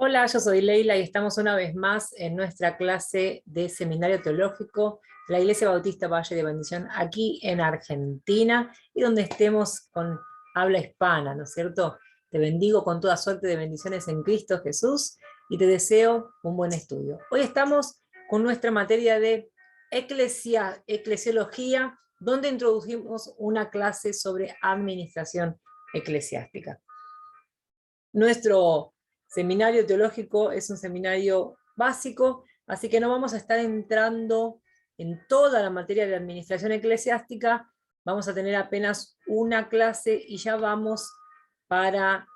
Hola, yo soy Leila y estamos una vez más en nuestra clase de Seminario Teológico de la Iglesia Bautista Valle de Bendición, aquí en Argentina, y donde estemos con habla hispana, ¿no es cierto? Te bendigo con toda suerte de bendiciones en Cristo Jesús y te deseo un buen estudio. Hoy estamos con nuestra materia de eclesiología, donde introducimos una clase sobre administración eclesiástica. Nuestro seminario teológico es un seminario básico, así que no vamos a estar entrando en toda la materia de administración eclesiástica, vamos a tener apenas una clase y ya vamos para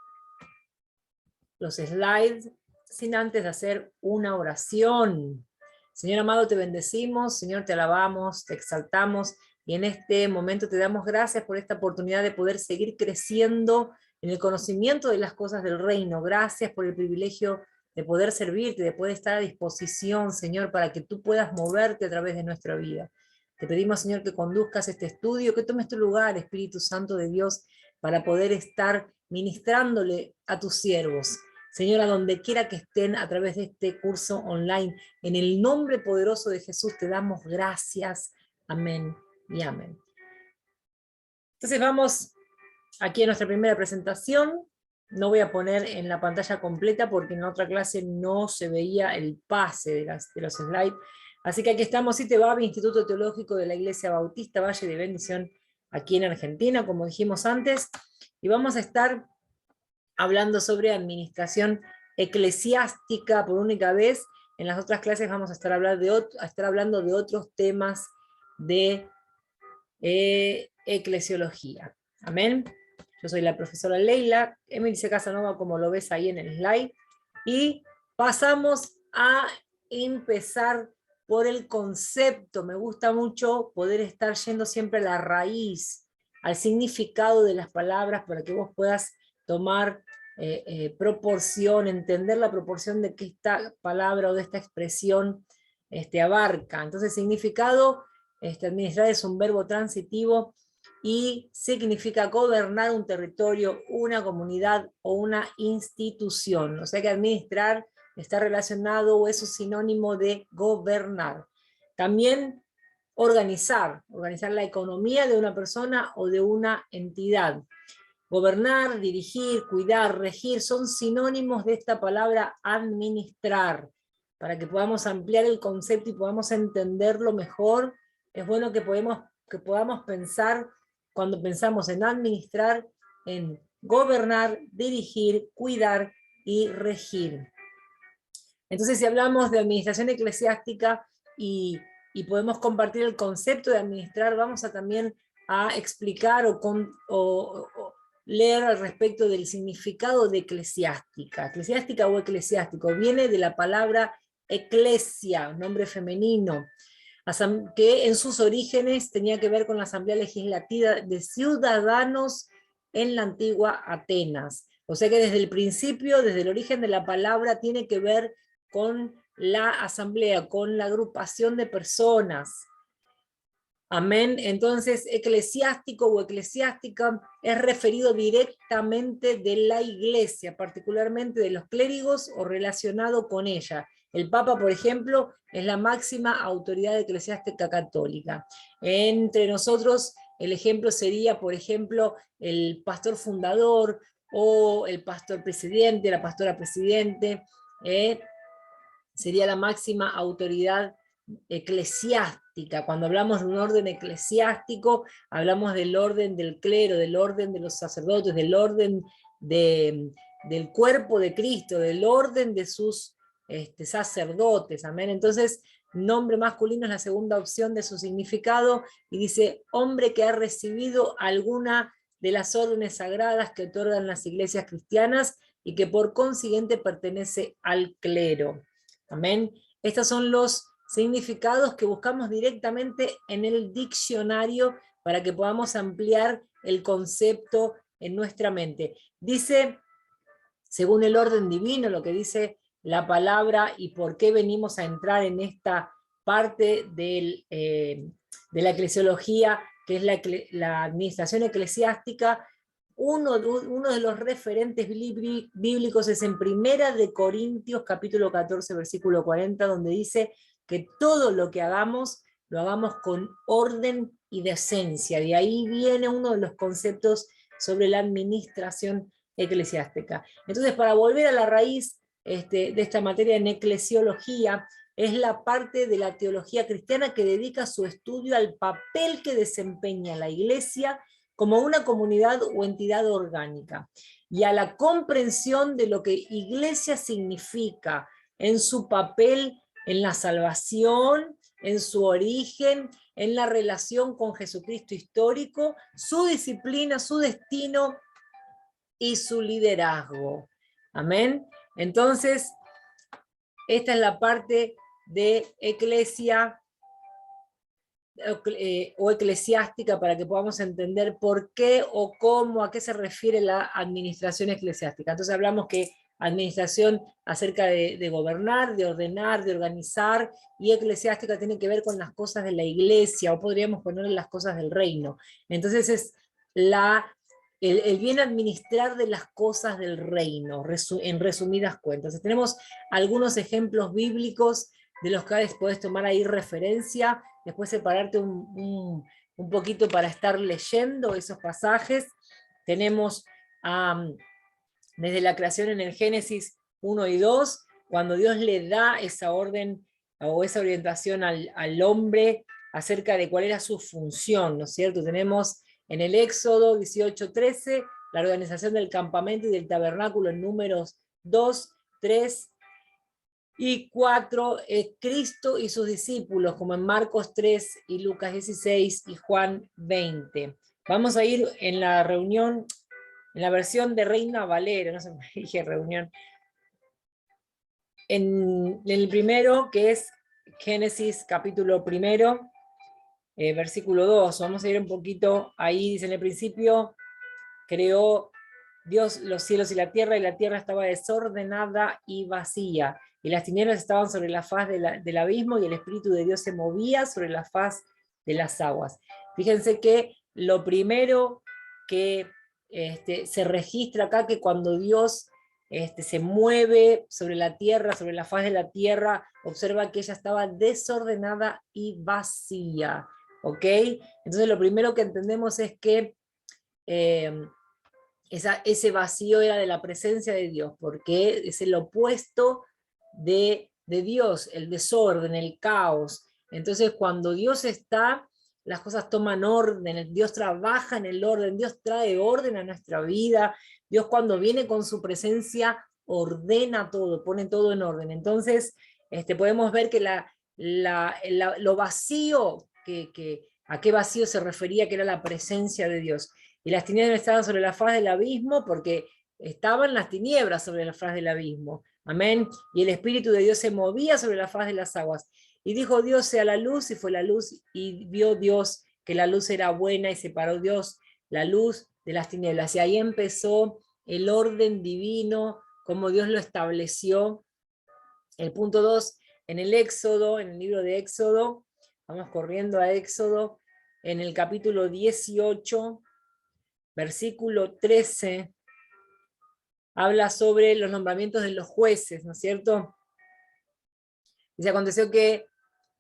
los slides, sin antes hacer una oración. Señor amado, te bendecimos, Señor, te alabamos, te exaltamos, y en este momento te damos gracias por esta oportunidad de poder seguir creciendo en el conocimiento de las cosas del reino. Gracias por el privilegio de poder servirte, de poder estar a disposición, Señor, para que tú puedas moverte a través de nuestra vida. Te pedimos, Señor, que conduzcas este estudio, que tomes tu lugar, Espíritu Santo de Dios, para poder estar ministrándole a tus siervos. Señor, a donde quiera que estén a través de este curso online, en el nombre poderoso de Jesús te damos gracias. Amén y amén. Entonces vamos aquí a nuestra primera presentación. No voy a poner en la pantalla completa porque en otra clase no se veía el pase de los slides. Así que aquí estamos, ITEBAB, Instituto Teológico de la Iglesia Bautista Valle de Bendición, aquí en Argentina, como dijimos antes, y vamos a estar hablando sobre administración eclesiástica por única vez. En las otras clases vamos a estar hablando de otros temas de eclesiología. Amén. Yo soy la profesora Leila, Emilce Casanova, como lo ves ahí en el slide, y pasamos a empezar por el concepto. Me gusta mucho poder estar yendo siempre a la raíz, al significado de las palabras, para que vos puedas tomar proporción, entender la proporción de que esta palabra o de esta expresión abarca. Entonces, significado, administrar es un verbo transitivo y significa gobernar un territorio, una comunidad o una institución. O sea que administrar está relacionado o es un sinónimo de gobernar. También organizar la economía de una persona o de una entidad. Gobernar, dirigir, cuidar, regir, son sinónimos de esta palabra administrar. Para que podamos ampliar el concepto y podamos entenderlo mejor, es bueno que podamos pensar, cuando pensamos en administrar, en gobernar, dirigir, cuidar y regir. Entonces, si hablamos de administración eclesiástica y podemos compartir el concepto de administrar, vamos a también a explicar o leer al respecto del significado de eclesiástica o eclesiástico. Viene de la palabra eclesia, nombre femenino, que en sus orígenes tenía que ver con la asamblea legislativa de ciudadanos en la antigua Atenas. O sea que desde el principio, desde el origen de la palabra, tiene que ver con la asamblea, con la agrupación de personas. Amén. Entonces, eclesiástico o eclesiástica es referido directamente de la iglesia, particularmente de los clérigos o relacionado con ella. El Papa, por ejemplo, es la máxima autoridad eclesiástica católica. Entre nosotros, el ejemplo sería, por ejemplo, el pastor fundador o el pastor presidente, la pastora presidente, sería la máxima autoridad eclesiástica. Cuando hablamos de un orden eclesiástico, hablamos del orden del clero, del orden de los sacerdotes, del orden del cuerpo de Cristo, del orden de sus sacerdotes. Amén. Entonces, nombre masculino es la segunda opción de su significado, y dice, hombre que ha recibido alguna de las órdenes sagradas que otorgan las iglesias cristianas y que por consiguiente pertenece al clero. Amén. Estos son los significados que buscamos directamente en el diccionario para que podamos ampliar el concepto en nuestra mente. Dice, según el orden divino, lo que dice la palabra y por qué venimos a entrar en esta parte de la eclesiología, que es la administración eclesiástica. uno de los referentes bíblicos es en 1 de Corintios, capítulo 14, versículo 40, donde dice que todo lo que hagamos, lo hagamos con orden y decencia. De ahí viene uno de los conceptos sobre la administración eclesiástica. Entonces, para volver a la raíz de esta materia en eclesiología, es la parte de la teología cristiana que dedica su estudio al papel que desempeña la iglesia como una comunidad o entidad orgánica, y a la comprensión de lo que iglesia significa en su papel en la salvación, en su origen, en la relación con Jesucristo histórico, su disciplina, su destino y su liderazgo. Amén. Entonces, esta es la parte de eclesia o eclesiástica, para que podamos entender por qué o cómo, a qué se refiere la administración eclesiástica. Entonces hablamos que administración acerca de gobernar, de ordenar, de organizar, y eclesiástica tiene que ver con las cosas de la iglesia, o podríamos ponerle las cosas del reino. Entonces es el bien administrar de las cosas del reino, en resumidas cuentas. Entonces, tenemos algunos ejemplos bíblicos de los cuales podés tomar ahí referencia, después separarte un poquito para estar leyendo esos pasajes. Tenemos desde la creación en el Génesis 1 y 2, cuando Dios le da esa orden o esa orientación al hombre acerca de cuál era su función, ¿no es cierto? Tenemos en el Éxodo 18:13, la organización del campamento y del tabernáculo en Números 2, 3 y 4, Cristo y sus discípulos, como en Marcos 3 y Lucas 16 y Juan 20. Vamos a ir en la reunión, en la versión de Reina Valera, no sé, dije reunión, en el primero, que es Génesis capítulo 1, versículo 2, vamos a ir un poquito, ahí dice: en el principio creó Dios los cielos y la tierra estaba desordenada y vacía, y las tinieblas estaban sobre la faz del abismo, y el Espíritu de Dios se movía sobre la faz de las aguas. Fíjense que lo primero que se registra acá, que cuando Dios se mueve sobre la tierra, sobre la faz de la tierra, observa que ella estaba desordenada y vacía. ¿Ok? Entonces lo primero que entendemos es que ese vacío era de la presencia de Dios, porque es el opuesto de Dios, el desorden, el caos. Entonces cuando Dios está, las cosas toman orden, Dios trabaja en el orden, Dios trae orden a nuestra vida, Dios cuando viene con su presencia ordena todo, pone todo en orden. Entonces podemos ver que lo vacío, a qué vacío se refería, que era la presencia de Dios. Y las tinieblas estaban sobre la faz del abismo, porque estaban las tinieblas sobre la faz del abismo. Amén. Y el Espíritu de Dios se movía sobre la faz de las aguas. Y dijo Dios: sea la luz, y fue la luz, y vio Dios que la luz era buena, y separó Dios la luz de las tinieblas. Y ahí empezó el orden divino, como Dios lo estableció. El punto 2, en el Éxodo, en el libro de Éxodo, vamos corriendo a Éxodo, en el capítulo 18, versículo 13, habla sobre los nombramientos de los jueces, ¿no es cierto? Dice: aconteció que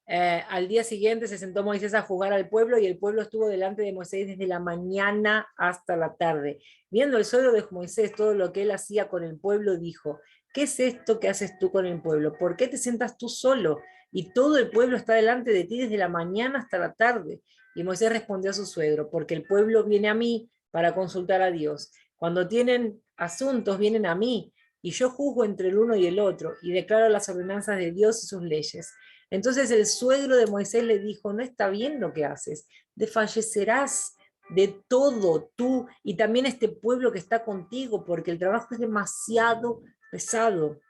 al día siguiente se sentó Moisés a juzgar al pueblo, y el pueblo estuvo delante de Moisés desde la mañana hasta la tarde. Viendo el suegro de Moisés todo lo que él hacía con el pueblo, dijo: ¿qué es esto que haces tú con el pueblo? ¿Por qué te sientas tú solo? Y todo el pueblo está delante de ti desde la mañana hasta la tarde. Y Moisés respondió a su suegro: porque el pueblo viene a mí para consultar a Dios. Cuando tienen asuntos, vienen a mí, y yo juzgo entre el uno y el otro, y declaro las ordenanzas de Dios y sus leyes. Entonces el suegro de Moisés le dijo: no está bien lo que haces, desfallecerás de todo tú y también este pueblo que está contigo, porque el trabajo es demasiado pesado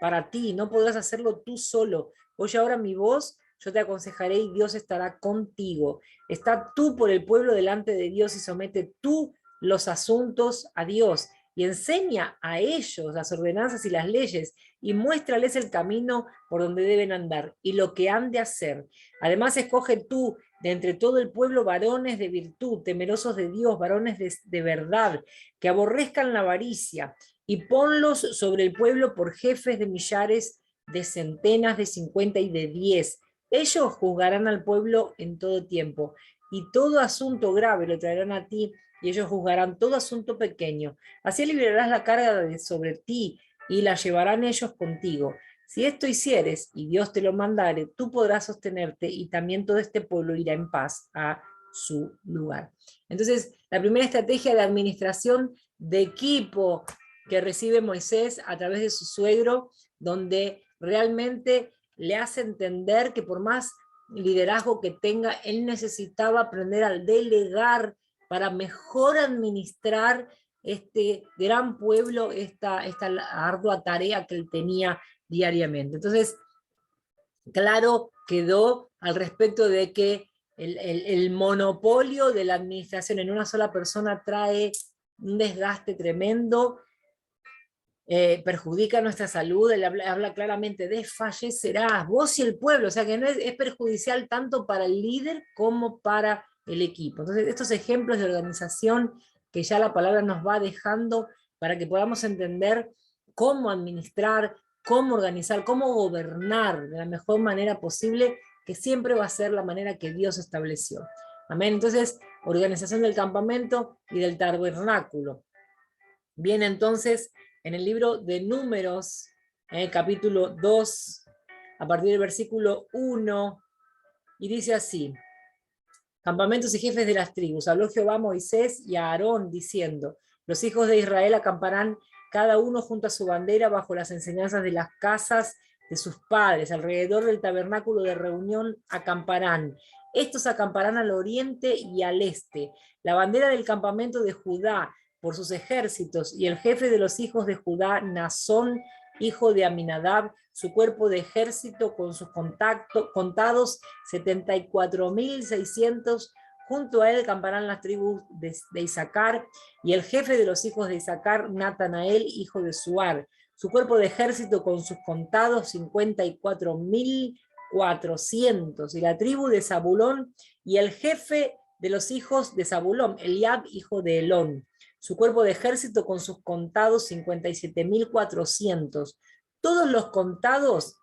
para ti, no podrás hacerlo tú solo. Oye ahora mi voz, yo te aconsejaré, y Dios estará contigo. Está tú por el pueblo delante de Dios, y somete tú los asuntos a Dios, y enseña a ellos las ordenanzas y las leyes, y muéstrales el camino por donde deben andar, y lo que han de hacer. Además escoge tú de entre todo el pueblo varones de virtud, temerosos de Dios, varones de verdad, que aborrezcan la avaricia, y ponlos sobre el pueblo por jefes de millares, de centenas, de 50 y de 10. Ellos juzgarán al pueblo en todo tiempo, y todo asunto grave lo traerán a ti, y ellos juzgarán todo asunto pequeño. Así liberarás la carga sobre ti, y la llevarán ellos contigo. Si esto hicieres, y Dios te lo mandare, tú podrás sostenerte, y también todo este pueblo irá en paz a su lugar. Entonces, la primera estrategia de administración de equipo que recibe Moisés a través de su suegro, donde realmente le hace entender que por más liderazgo que tenga, él necesitaba aprender a delegar para mejor administrar este gran pueblo, esta ardua tarea que él tenía diariamente. Entonces, claro quedó al respecto de que el monopolio de la administración en una sola persona trae un desgaste tremendo, perjudica nuestra salud. Él habla claramente, desfallecerás, vos y el pueblo, o sea que no es perjudicial tanto para el líder como para el equipo. Entonces, estos ejemplos de organización que ya la palabra nos va dejando para que podamos entender cómo administrar, cómo organizar, cómo gobernar de la mejor manera posible, que siempre va a ser la manera que Dios estableció. Amén. Entonces, organización del campamento y del tabernáculo. Viene entonces en el libro de Números, capítulo 2, a partir del versículo 1, y dice así: campamentos y jefes de las tribus. Habló Jehová a Moisés y a Aarón, diciendo: los hijos de Israel acamparán cada uno junto a su bandera bajo las enseñanzas de las casas de sus padres. Alrededor del tabernáculo de reunión acamparán. Estos acamparán al oriente y al este. La bandera del campamento de Judá por sus ejércitos, y el jefe de los hijos de Judá, Nazón, hijo de Aminadab, su cuerpo de ejército con sus contados 74.600, junto a él acamparán las tribus de Isaacar, y el jefe de los hijos de Isaacar, Natanael, hijo de Suar, su cuerpo de ejército con sus contados 54.400, y la tribu de Zabulón, y el jefe de los hijos de Zabulón, Eliab, hijo de Elón, su cuerpo de ejército con sus contados 57.400, todos los contados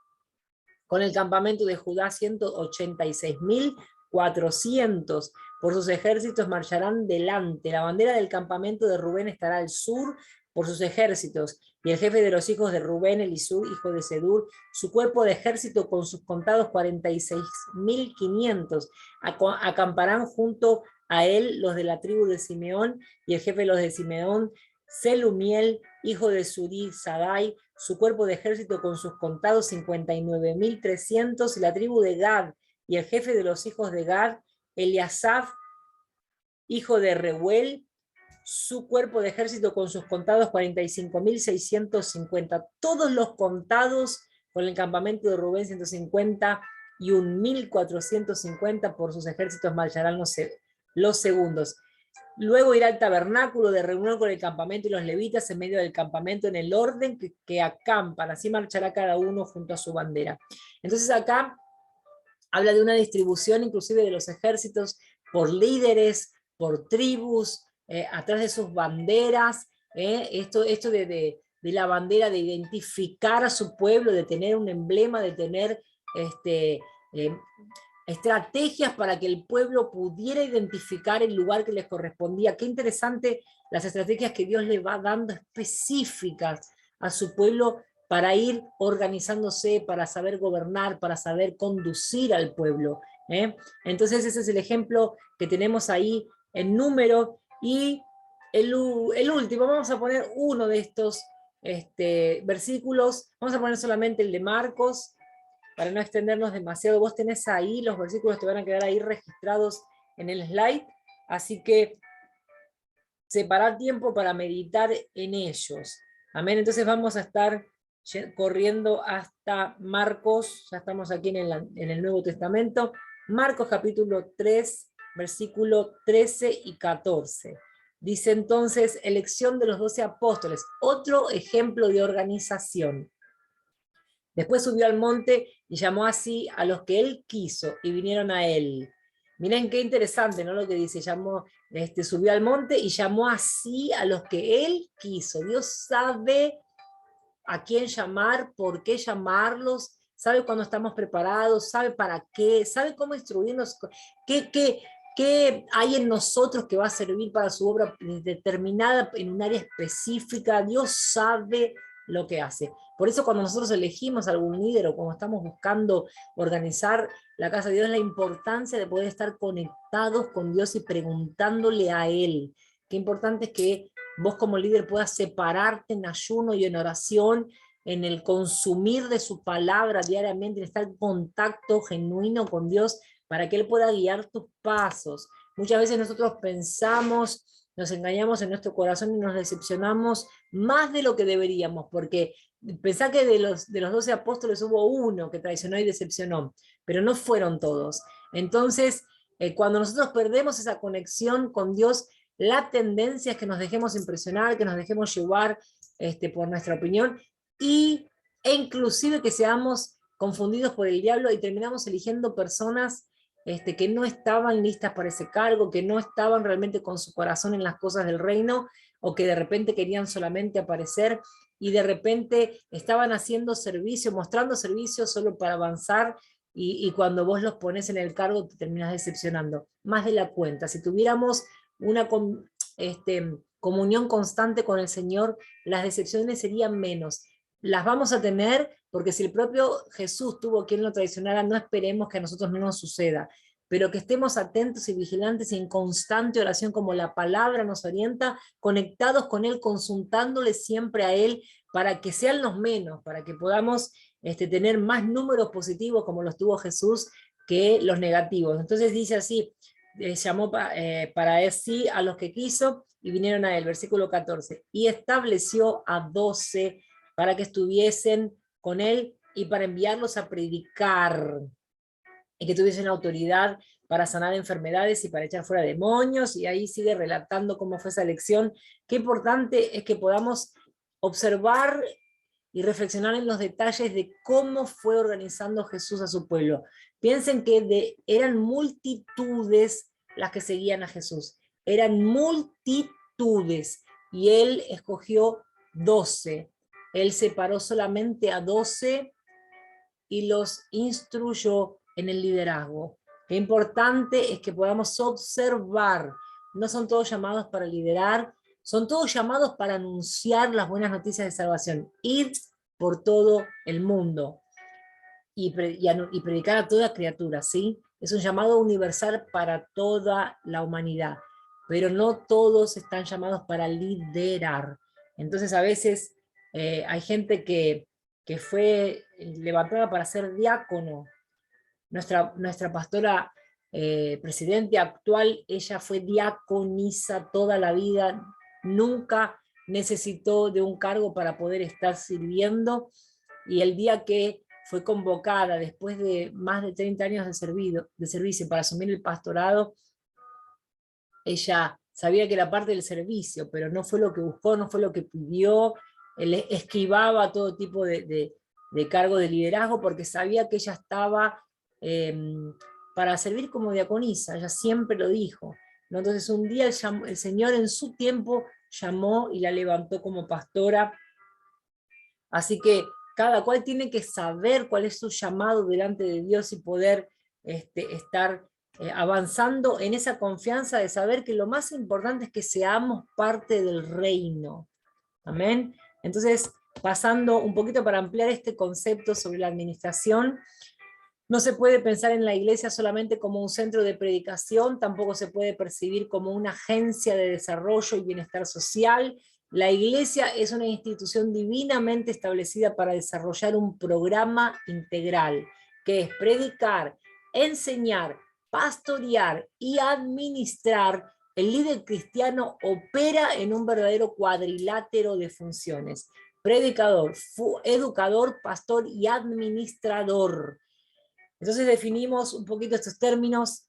con el campamento de Judá 186.400, por sus ejércitos marcharán delante. La bandera del campamento de Rubén estará al sur por sus ejércitos, y el jefe de los hijos de Rubén, Elisur, hijo de Sedur, su cuerpo de ejército con sus contados 46.500, acamparán junto a él los de la tribu de Simeón, y el jefe de los de Simeón, Selumiel, hijo de Suri Sadai, su cuerpo de ejército con sus contados 59.300, y la tribu de Gad, y el jefe de los hijos de Gad, Eliasaf, hijo de Reuel, su cuerpo de ejército con sus contados 45.650, todos los contados con el campamento de Rubén 151.450, por sus ejércitos marcharán los segundos. Luego irá al tabernáculo de reunión con el campamento y los levitas en medio del campamento en el orden que acampan, así marchará cada uno junto a su bandera. Entonces acá habla de una distribución inclusive de los ejércitos por líderes, por tribus, atrás de sus banderas, esto de la bandera, de identificar a su pueblo, de tener un emblema, de tener estrategias para que el pueblo pudiera identificar el lugar que les correspondía. Qué interesante las estrategias que Dios le va dando específicas a su pueblo para ir organizándose, para saber gobernar, para saber conducir al pueblo. Entonces ese es el ejemplo que tenemos ahí en Número. Y el último, vamos a poner uno de estos versículos, vamos a poner solamente el de Marcos, para no extendernos demasiado. Vos tenés ahí, los versículos te van a quedar ahí registrados en el slide, así que separar tiempo para meditar en ellos. Amén. Entonces vamos a estar corriendo hasta Marcos, ya estamos aquí en el Nuevo Testamento, Marcos capítulo 3, versículo 13 y 14. Dice entonces, elección de los 12 apóstoles, otro ejemplo de organización. Después subió al monte y llamó así a los que él quiso y vinieron a él. Miren qué interesante, ¿no? Lo que dice, subió al monte y llamó así a los que él quiso. Dios sabe a quién llamar, por qué llamarlos, sabe cuándo estamos preparados, sabe para qué, sabe cómo instruirnos, qué hay en nosotros que va a servir para su obra determinada en un área específica. Dios sabe lo que hace. Por eso cuando nosotros elegimos algún líder o cuando estamos buscando organizar la casa de Dios, la importancia de poder estar conectados con Dios y preguntándole a Él. Qué importante es que vos como líder puedas separarte en ayuno y en oración, en el consumir de su palabra diariamente, en estar en contacto genuino con Dios para que Él pueda guiar tus pasos. Muchas veces nosotros pensamos, nos engañamos en nuestro corazón y nos decepcionamos más de lo que deberíamos, porque pensá que de los 12 apóstoles hubo uno que traicionó y decepcionó, pero no fueron todos. Entonces, cuando nosotros perdemos esa conexión con Dios, la tendencia es que nos dejemos impresionar, que nos dejemos llevar por nuestra opinión e inclusive que seamos confundidos por el diablo y terminamos eligiendo personas que no estaban listas para ese cargo, que no estaban realmente con su corazón en las cosas del reino, o que de repente querían solamente aparecer y de repente estaban haciendo servicio, mostrando servicio solo para avanzar, y cuando vos los pones en el cargo te terminas decepcionando, más de la cuenta. Si tuviéramos una comunión constante con el Señor, las decepciones serían menos. Las vamos a tener porque si el propio Jesús tuvo quien lo traicionara, no esperemos que a nosotros no nos suceda, pero que estemos atentos y vigilantes y en constante oración como la palabra nos orienta, conectados con Él, consultándole siempre a Él para que sean los menos, para que podamos tener más números positivos como los tuvo Jesús que los negativos. Entonces dice así, llamó para sí a los que quiso y vinieron a él, versículo 14, y estableció a 12 para que estuviesen con él y para enviarlos a predicar, y que tuviesen autoridad para sanar enfermedades y para echar fuera demonios, y ahí sigue relatando cómo fue esa elección. Qué importante es que podamos observar y reflexionar en los detalles de cómo fue organizando Jesús a su pueblo. Piensen que eran multitudes las que seguían a Jesús, eran multitudes, y él escogió 12. Él separó solamente a 12 y los instruyó en el liderazgo. Qué importante es que podamos observar, no son todos llamados para liderar, son todos llamados para anunciar las buenas noticias de salvación, ir por todo el mundo y predicar a toda criatura, ¿sí? Es un llamado universal para toda la humanidad, pero no todos están llamados para liderar. Entonces a veces hay gente que fue levantada para ser diácono. Nuestra pastora presidente actual, ella fue diaconisa toda la vida, nunca necesitó de un cargo para poder estar sirviendo, y el día que fue convocada, después de más de 30 años de servicio para asumir el pastorado, ella sabía que era parte del servicio, pero no fue lo que buscó, no fue lo que pidió, él esquivaba todo tipo de cargo de liderazgo porque sabía que ella estaba para servir como diaconisa, ella siempre lo dijo, ¿no? Entonces un día el Señor en su tiempo llamó y la levantó como pastora, así que cada cual tiene que saber cuál es su llamado delante de Dios y poder estar avanzando en esa confianza de saber que lo más importante es que seamos parte del reino. Amén. Entonces, pasando un poquito para ampliar este concepto sobre la administración, no se puede pensar en la iglesia solamente como un centro de predicación, tampoco se puede percibir como una agencia de desarrollo y bienestar social. La iglesia es una institución divinamente establecida para desarrollar un programa integral, que es predicar, enseñar, pastorear y administrar. El líder cristiano opera en un verdadero cuadrilátero de funciones: predicador, educador, pastor y administrador. Entonces definimos un poquito estos términos: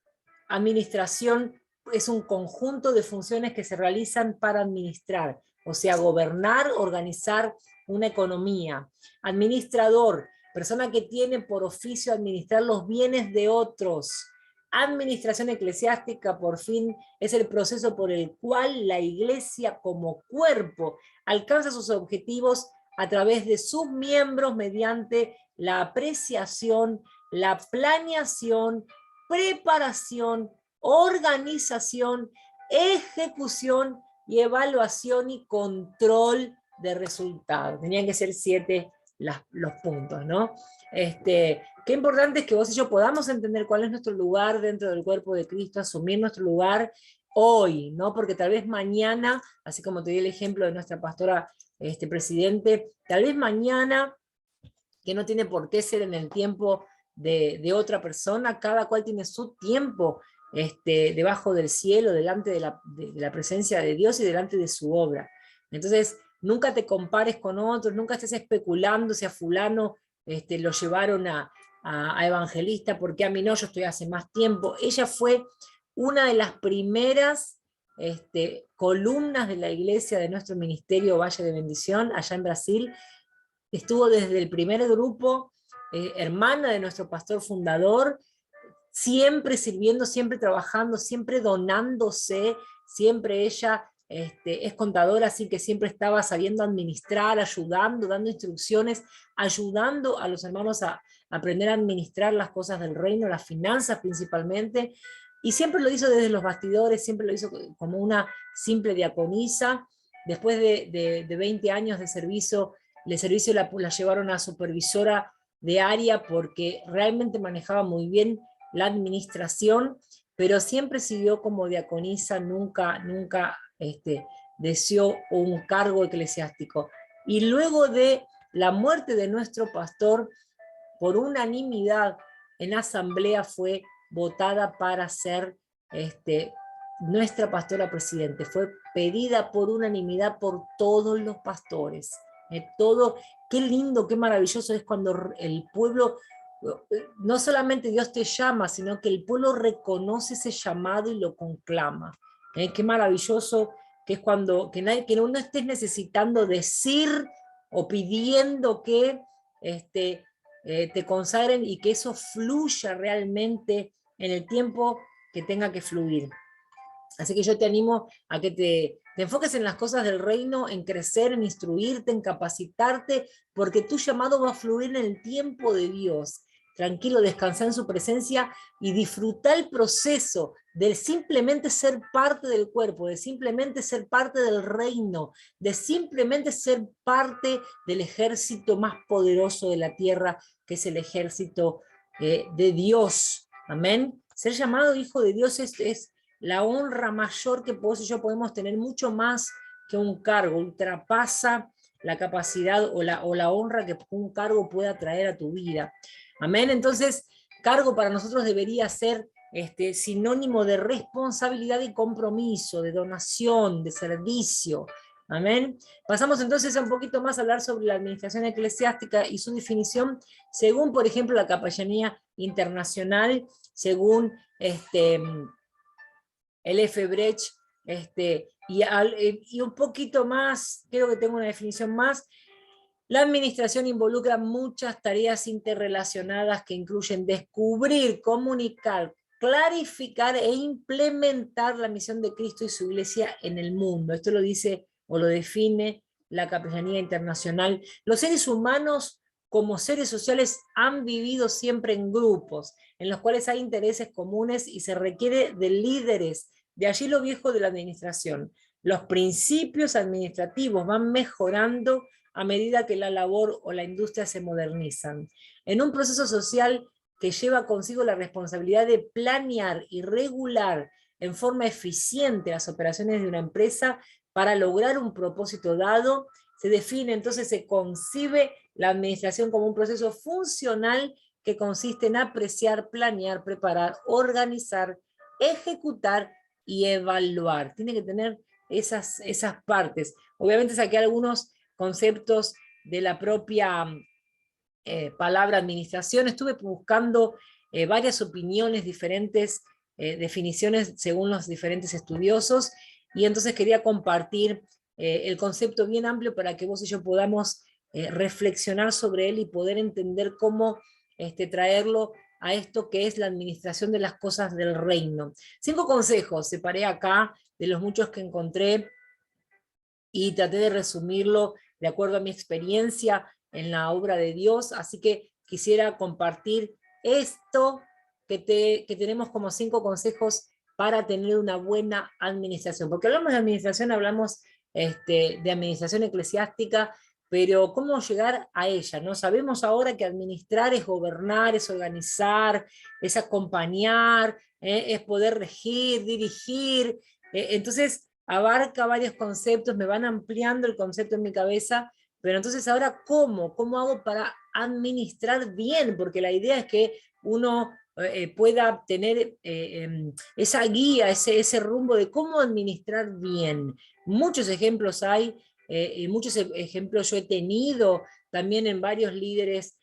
administración es un conjunto de funciones que se realizan para administrar, o sea, gobernar, organizar una economía. Administrador, persona que tiene por oficio administrar los bienes de otros. Administración eclesiástica, por fin, es el proceso por el cual la iglesia como cuerpo alcanza sus objetivos a través de sus miembros mediante la apreciación, la planeación, preparación, organización, ejecución y evaluación y control de resultados. Tenían que ser 7 los puntos, ¿no? Qué importante es que vos y yo podamos entender cuál es nuestro lugar dentro del cuerpo de Cristo, asumir nuestro lugar hoy, ¿no? Porque tal vez mañana, así como te di el ejemplo de nuestra pastora presidente, tal vez mañana, que no tiene por qué ser en el tiempo de otra persona, cada cual tiene su tiempo debajo del cielo, delante de la presencia de Dios y delante de su obra. Entonces, nunca te compares con otros, nunca estés especulando si a fulano lo llevaron a evangelista, porque a mí no, yo estoy hace más tiempo. Ella fue una de las primeras columnas de la iglesia de nuestro ministerio Valle de Bendición, allá en Brasil. Estuvo desde el primer grupo, hermana de nuestro pastor fundador, siempre sirviendo, siempre trabajando, siempre donándose, siempre ella es contadora, así que siempre estaba sabiendo administrar, ayudando, dando instrucciones, ayudando a los hermanos a aprender a administrar las cosas del reino, las finanzas principalmente, y siempre lo hizo desde los bastidores, siempre lo hizo como una simple diaconisa. Después de 20 años de servicio la llevaron a supervisora de área porque realmente manejaba muy bien la administración, pero siempre siguió como diaconisa, nunca deseó un cargo eclesiástico. Y luego de la muerte de nuestro pastor, por unanimidad en asamblea fue votada para ser nuestra pastora presidente. Fue pedida por unanimidad por todos los pastores. Qué lindo, qué maravilloso es cuando el pueblo, no solamente Dios te llama, sino que el pueblo reconoce ese llamado y lo conclama. Qué maravilloso que es cuando que no estés necesitando decir o pidiendo que te consagren y que eso fluya realmente en el tiempo que tenga que fluir. Así que yo te animo a que te enfoques en las cosas del reino, en crecer, en instruirte, en capacitarte, porque tu llamado va a fluir en el tiempo de Dios. Tranquilo, descansa en su presencia y disfruta el proceso de simplemente ser parte del cuerpo, de simplemente ser parte del reino, de simplemente ser parte del ejército más poderoso de la tierra, que es el ejército de Dios. Amén. Ser llamado hijo de Dios es la honra mayor que vos y yo podemos tener, mucho más que un cargo, ultrapasa la capacidad o la honra que un cargo pueda traer a tu vida. Amén. Entonces, cargo para nosotros debería ser sinónimo de responsabilidad y compromiso, de donación, de servicio. Amén. Pasamos entonces a un poquito más a hablar sobre la administración eclesiástica y su definición según, por ejemplo, la capellanía internacional, según el F. Brecht, y un poquito más, creo que tengo una definición más. La administración involucra muchas tareas interrelacionadas que incluyen descubrir, comunicar, clarificar e implementar la misión de Cristo y su iglesia en el mundo. Esto lo dice o lo define la Capellanía Internacional. Los seres humanos como seres sociales han vivido siempre en grupos, en los cuales hay intereses comunes y se requiere de líderes. De allí lo viejo de la administración. Los principios administrativos van mejorando a medida que la labor o la industria se modernizan. En un proceso social que lleva consigo la responsabilidad de planear y regular en forma eficiente las operaciones de una empresa para lograr un propósito dado, se define, entonces se concibe la administración como un proceso funcional que consiste en apreciar, planear, preparar, organizar, ejecutar y evaluar. Tiene que tener esas partes. Obviamente saqué algunos conceptos de la propia palabra administración. Estuve buscando varias opiniones diferentes definiciones según los diferentes estudiosos, y entonces quería compartir el concepto bien amplio para que vos y yo podamos reflexionar sobre él y poder entender cómo traerlo a esto que es la administración de las cosas del reino. 5 consejos separé acá de los muchos que encontré y traté de resumirlo de acuerdo a mi experiencia en la obra de Dios, así que quisiera compartir esto que tenemos como 5 consejos para tener una buena administración. Porque hablamos de administración, hablamos de administración eclesiástica, pero ¿cómo llegar a ella? ¿No? Sabemos ahora que administrar es gobernar, es organizar, es acompañar, es poder regir, dirigir. Entonces abarca varios conceptos, me van ampliando el concepto en mi cabeza, pero entonces ahora ¿cómo hago para administrar bien? Porque la idea es que uno pueda tener esa guía, ese rumbo de cómo administrar bien. Muchos ejemplos hay, muchos ejemplos yo he tenido también en varios líderes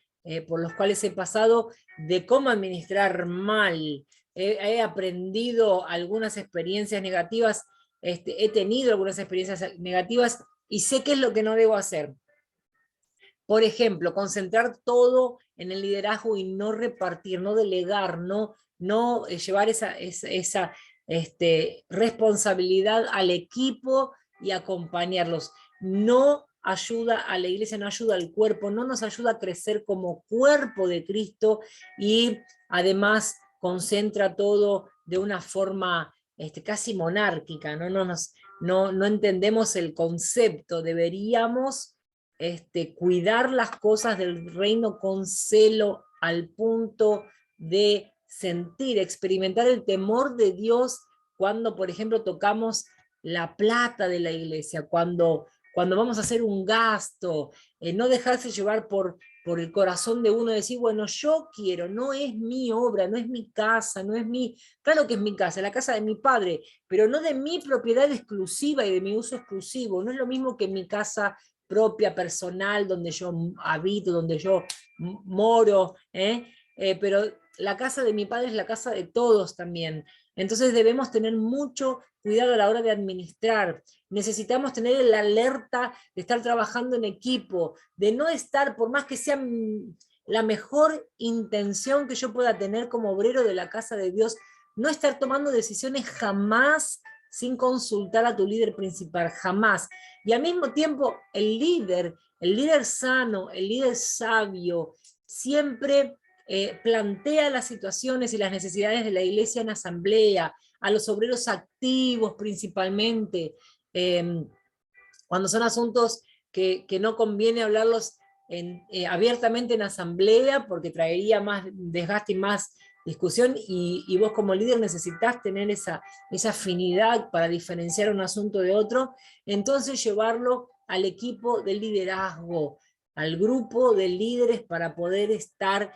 por los cuales he pasado de cómo administrar mal. He aprendido algunas experiencias negativas, he tenido algunas experiencias negativas y sé qué es lo que no debo hacer. Por ejemplo, concentrar todo en el liderazgo y no repartir, no delegar, no llevar esa responsabilidad al equipo y acompañarlos. No ayuda a la iglesia, no ayuda al cuerpo, no nos ayuda a crecer como cuerpo de Cristo, y además concentra todo de una forma casi monárquica, no entendemos el concepto. Deberíamos cuidar las cosas del reino con celo al punto de sentir, experimentar el temor de Dios cuando, por ejemplo, tocamos la plata de la iglesia, cuando vamos a hacer un gasto, no dejarse llevar por el corazón de uno, decir, bueno, yo quiero, no es mi obra, no es mi casa, no es claro que es mi casa, la casa de mi padre, pero no de mi propiedad exclusiva y de mi uso exclusivo. No es lo mismo que mi casa propia, personal, donde yo habito, donde yo moro, pero la casa de mi padre es la casa de todos también. Entonces debemos tener mucho cuidado a la hora de administrar. Necesitamos tener la alerta de estar trabajando en equipo, de no estar, por más que sea la mejor intención que yo pueda tener como obrero de la casa de Dios, no estar tomando decisiones jamás sin consultar a tu líder principal, jamás. Y al mismo tiempo, el líder sano, el líder sabio, siempre plantea las situaciones y las necesidades de la iglesia en asamblea, a los obreros activos principalmente, cuando son asuntos que no conviene hablarlos abiertamente en asamblea, porque traería más desgaste y más discusión, y vos como líder necesitas tener esa afinidad para diferenciar un asunto de otro. Entonces llevarlo al equipo de liderazgo, al grupo de líderes, para poder estar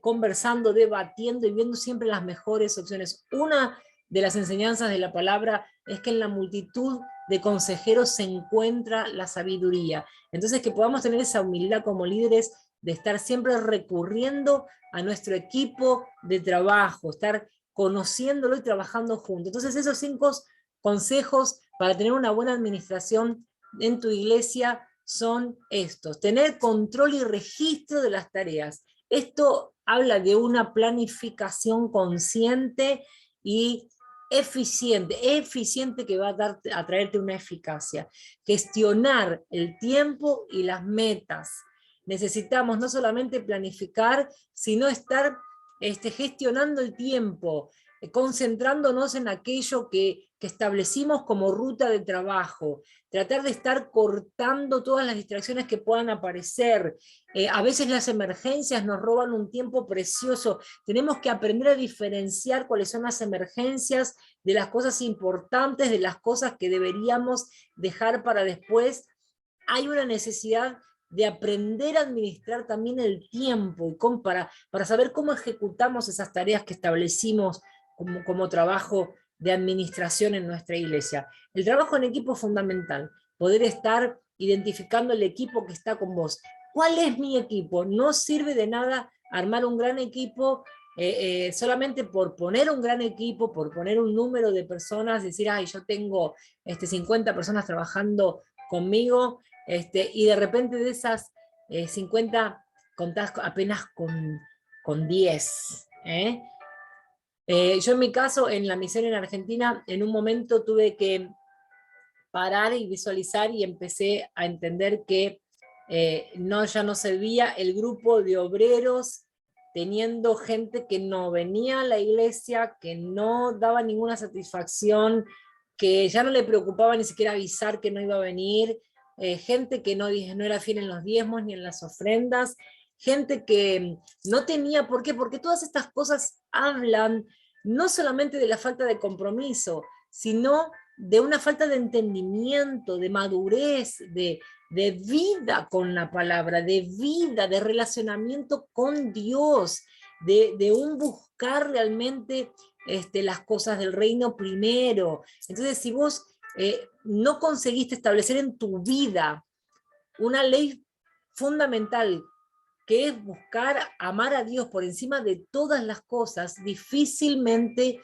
conversando, debatiendo y viendo siempre las mejores opciones. Una de las enseñanzas de la palabra es que en la multitud de consejeros se encuentra la sabiduría. Entonces que podamos tener esa humildad como líderes de estar siempre recurriendo a nuestro equipo de trabajo, estar conociéndolo y trabajando juntos. Entonces esos 5 consejos para tener una buena administración en tu iglesia son estos: tener control y registro de las tareas. Esto habla de una planificación consciente y eficiente que va a traerte una eficacia. Gestionar el tiempo y las metas. Necesitamos no solamente planificar, sino estar gestionando el tiempo, concentrándonos en aquello que establecimos como ruta de trabajo, tratar de estar cortando todas las distracciones que puedan aparecer. A veces las emergencias nos roban un tiempo precioso. Tenemos que aprender a diferenciar cuáles son las emergencias de las cosas importantes, de las cosas que deberíamos dejar para después. Hay una necesidad de aprender a administrar también el tiempo, y para saber cómo ejecutamos esas tareas que establecimos como trabajo de administración en nuestra iglesia. El trabajo en equipo es fundamental, poder estar identificando el equipo que está con vos. ¿Cuál es mi equipo? No sirve de nada armar un gran equipo solamente por poner un gran equipo, por poner un número de personas, decir, ay, yo tengo 50 personas trabajando conmigo, y de repente de esas 50 contás apenas con 10. Yo en mi caso, en la misión en Argentina, en un momento tuve que parar y visualizar y empecé a entender que ya no servía el grupo de obreros teniendo gente que no venía a la iglesia, que no daba ninguna satisfacción, que ya no le preocupaba ni siquiera avisar que no iba a venir, gente que no era fiel en los diezmos ni en las ofrendas, gente que no tenía por qué, porque todas estas cosas hablan no solamente de la falta de compromiso, sino de una falta de entendimiento, de madurez, de vida con la palabra, de vida, de relacionamiento con Dios, de un buscar realmente las cosas del reino primero. Entonces, si vos no conseguiste establecer en tu vida una ley fundamental, que es buscar amar a Dios por encima de todas las cosas, difícilmente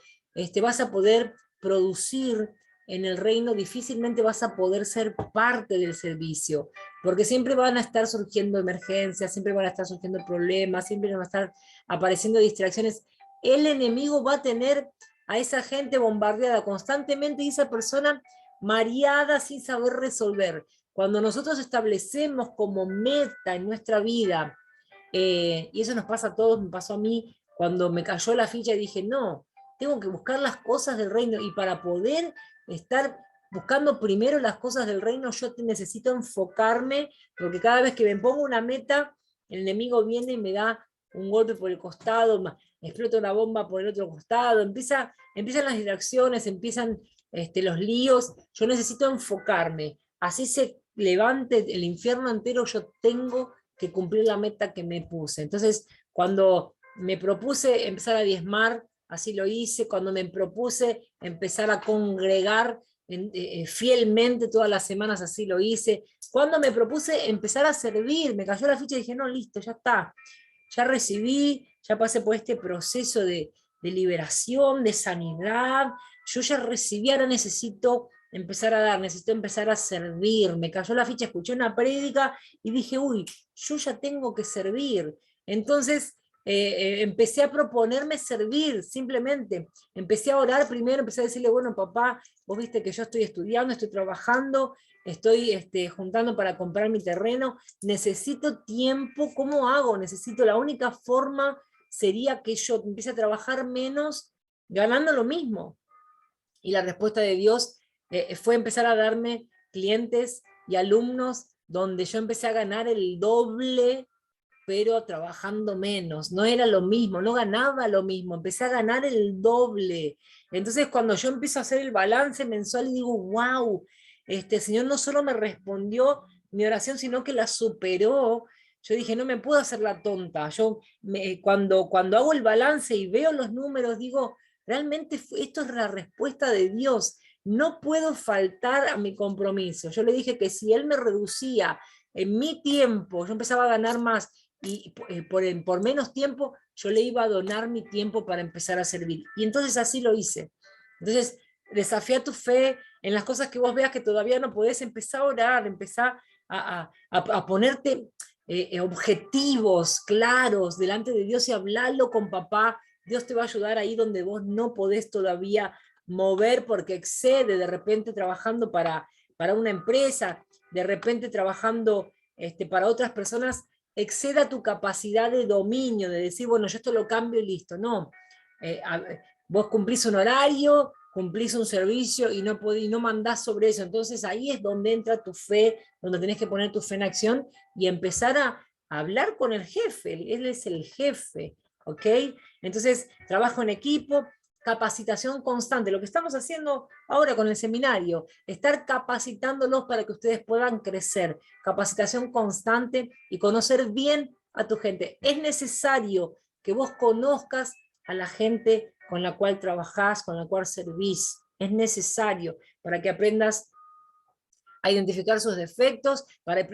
vas a poder producir en el reino, difícilmente vas a poder ser parte del servicio, porque siempre van a estar surgiendo emergencias, siempre van a estar surgiendo problemas, siempre van a estar apareciendo distracciones. El enemigo va a tener a esa gente bombardeada constantemente y esa persona mareada sin saber resolver. Cuando nosotros establecemos como meta en nuestra vida, y eso nos pasa a todos, me pasó a mí, cuando me cayó la ficha y dije, no, tengo que buscar las cosas del reino, y para poder estar buscando primero las cosas del reino, yo necesito enfocarme, porque cada vez que me pongo una meta, el enemigo viene y me da un golpe por el costado, explota una bomba por el otro costado, empiezan las distracciones, empiezan los líos, yo necesito enfocarme, así se levante el infierno entero, yo tengo que cumplir la meta que me puse. Entonces, cuando me propuse empezar a diezmar, así lo hice. Cuando me propuse empezar a congregar fielmente todas las semanas, así lo hice. Cuando me propuse empezar a servir, me cayó la ficha y dije, no, listo, ya está. Ya recibí, ya pasé por este proceso de liberación, de sanidad. Yo ya recibí, ahora necesito empezar a dar, necesito empezar a servir. Me cayó la ficha, escuché una prédica y dije, uy, yo ya tengo que servir. Entonces empecé a proponerme servir, simplemente. Empecé a orar primero, empecé a decirle, bueno, papá, vos viste que yo estoy estudiando, estoy trabajando, estoy juntando para comprar mi terreno, necesito tiempo, ¿cómo hago? La única forma sería que yo empiece a trabajar menos ganando lo mismo. Y la respuesta de Dios fue empezar a darme clientes y alumnos donde yo empecé a ganar el doble, pero trabajando menos. No era lo mismo, no ganaba lo mismo, empecé a ganar el doble. Entonces cuando yo empiezo a hacer el balance mensual y digo, wow, el Señor no solo me respondió mi oración, sino que la superó. Yo dije, no me puedo hacer la tonta. Cuando hago el balance y veo los números, digo, realmente esto es la respuesta de Dios. No puedo faltar a mi compromiso. Yo le dije que si Él me reducía en mi tiempo, yo empezaba a ganar más, y por menos tiempo, yo le iba a donar mi tiempo para empezar a servir. Y entonces así lo hice. Entonces, desafía tu fe en las cosas que vos veas que todavía no podés, empezar a orar, empezar a ponerte objetivos claros delante de Dios y hablarlo con papá. Dios te va a ayudar ahí donde vos no podés todavía mover porque excede, de repente trabajando para una empresa, de repente trabajando para otras personas, exceda tu capacidad de dominio, de decir, bueno, yo esto lo cambio y listo. No, vos cumplís un horario, cumplís un servicio y no mandás sobre eso. Entonces ahí es donde entra tu fe, donde tenés que poner tu fe en acción y empezar a hablar con el jefe. Él es el jefe, ¿ok? Entonces, trabajo en equipo, capacitación constante, lo que estamos haciendo ahora con el seminario, estar capacitándolos para que ustedes puedan crecer, capacitación constante y conocer bien a tu gente. Es necesario que vos conozcas a la gente con la cual trabajás, con la cual servís. Es necesario para que aprendas a identificar sus defectos, para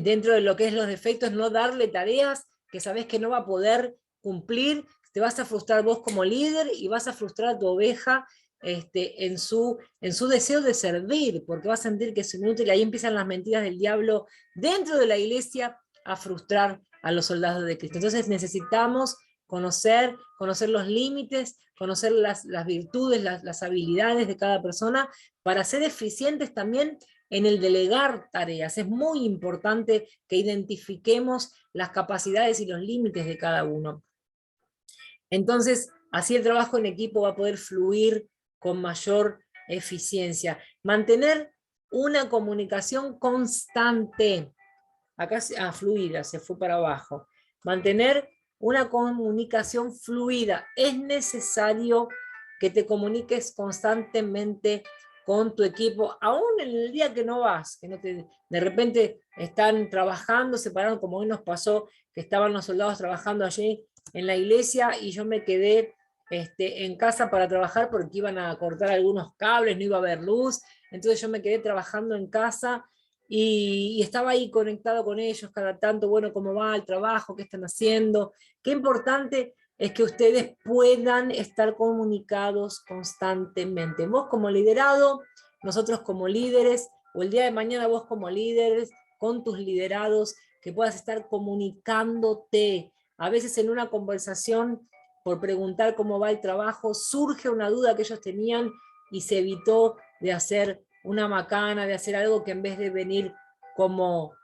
dentro de lo que es los defectos, no darle tareas que sabes que no va a poder cumplir, te vas a frustrar vos como líder y vas a frustrar a tu oveja en su deseo de servir, porque va a sentir que es inútil. Ahí empiezan las mentiras del diablo dentro de la iglesia a frustrar a los soldados de Cristo. Entonces necesitamos conocer los límites, conocer las virtudes, las habilidades de cada persona, para ser eficientes también en el delegar tareas. Es muy importante que identifiquemos las capacidades y los límites de cada uno. Entonces, así el trabajo en equipo va a poder fluir con mayor eficiencia. Mantener una comunicación constante. Acá, fluida, se fue para abajo. Mantener una comunicación fluida. Es necesario que te comuniques constantemente con tu equipo, aún en el día que no vas, que no de repente están trabajando, se pararon, como hoy nos pasó, que estaban los soldados trabajando allí en la iglesia, y yo me quedé en casa para trabajar porque iban a cortar algunos cables, no iba a haber luz, entonces yo me quedé trabajando en casa, y estaba ahí conectado con ellos cada tanto, bueno, cómo va el trabajo, qué están haciendo. Qué importante es que ustedes puedan estar comunicados constantemente. Vos como liderado, nosotros como líderes, o el día de mañana vos como líderes, con tus liderados, que puedas estar comunicándote. A veces en una conversación, por preguntar cómo va el trabajo, surge una duda que ellos tenían y se evitó de hacer una macana, de hacer algo que en vez de venir como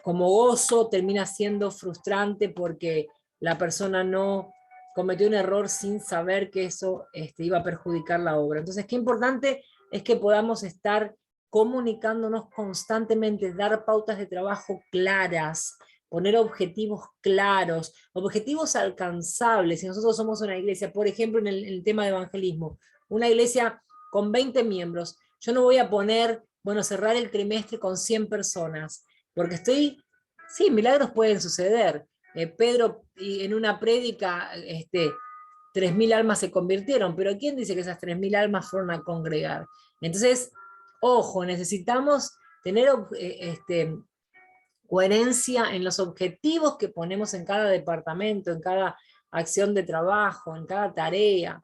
gozo, termina siendo frustrante porque la persona no cometió un error sin saber que eso iba a perjudicar la obra. Entonces, qué importante es que podamos estar comunicándonos constantemente, dar pautas de trabajo claras, poner objetivos claros, objetivos alcanzables. Si nosotros somos una iglesia, por ejemplo, en el tema de evangelismo, una iglesia con 20 miembros, yo no voy a poner, bueno, cerrar el trimestre con 100 personas, porque sí, milagros pueden suceder. Pedro, en una prédica, 3.000 almas se convirtieron, pero ¿quién dice que esas 3.000 almas fueron a congregar? Entonces, ojo, necesitamos tener coherencia en los objetivos que ponemos en cada departamento, en cada acción de trabajo, en cada tarea.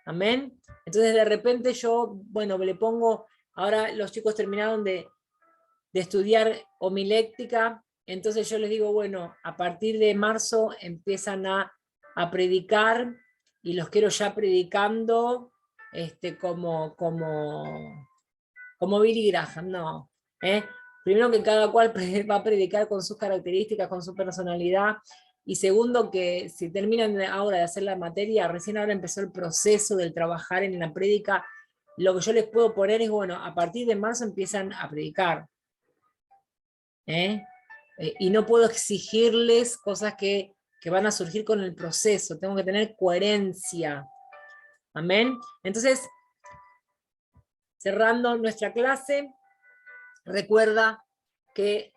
Amén. Entonces de repente yo, bueno, le pongo, ahora los chicos terminaron de estudiar homiléctica, entonces yo les digo, bueno, a partir de marzo empiezan a predicar, y los quiero ya predicando como Billy Graham, no. Primero, que cada cual va a predicar con sus características, con su personalidad, y segundo, que si terminan ahora de hacer la materia, recién ahora empezó el proceso del trabajar en la prédica, lo que yo les puedo poner es, bueno, a partir de marzo empiezan a predicar. Y no puedo exigirles cosas que van a surgir con el proceso, tengo que tener coherencia. Amén. Entonces, cerrando nuestra clase, recuerda que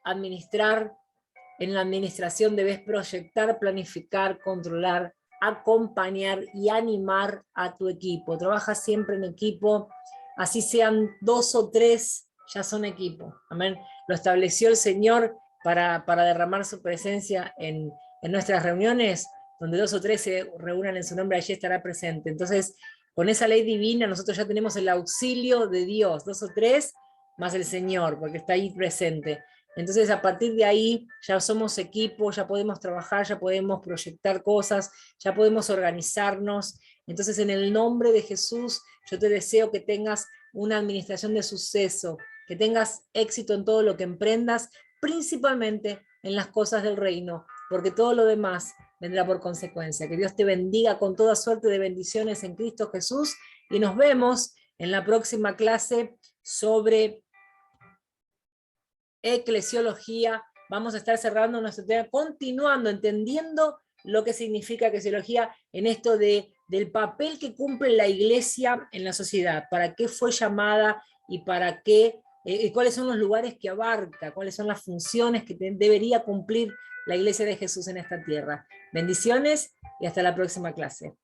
en la administración debes proyectar, planificar, controlar, acompañar y animar a tu equipo. Trabaja siempre en equipo, así sean 2 o 3, ya son equipo. Amén. Lo estableció el Señor para derramar su presencia en nuestras reuniones, donde 2 o 3 se reúnan en su nombre, allí estará presente. Entonces, con esa ley divina, nosotros ya tenemos el auxilio de Dios, 2 o 3, más el Señor, porque está ahí presente. Entonces, a partir de ahí, ya somos equipo, ya podemos trabajar, ya podemos proyectar cosas, ya podemos organizarnos. Entonces, en el nombre de Jesús, yo te deseo que tengas una administración de suceso, que tengas éxito en todo lo que emprendas, principalmente en las cosas del reino, porque todo lo demás vendrá por consecuencia. Que Dios te bendiga con toda suerte de bendiciones en Cristo Jesús, y nos vemos en la próxima clase sobre eclesiología. Vamos a estar cerrando nuestro tema, continuando, entendiendo lo que significa eclesiología en esto del papel que cumple la iglesia en la sociedad, para qué fue llamada y para qué, cuáles son los lugares que abarca, cuáles son las funciones que debería cumplir la iglesia de Jesús en esta tierra. Bendiciones y hasta la próxima clase.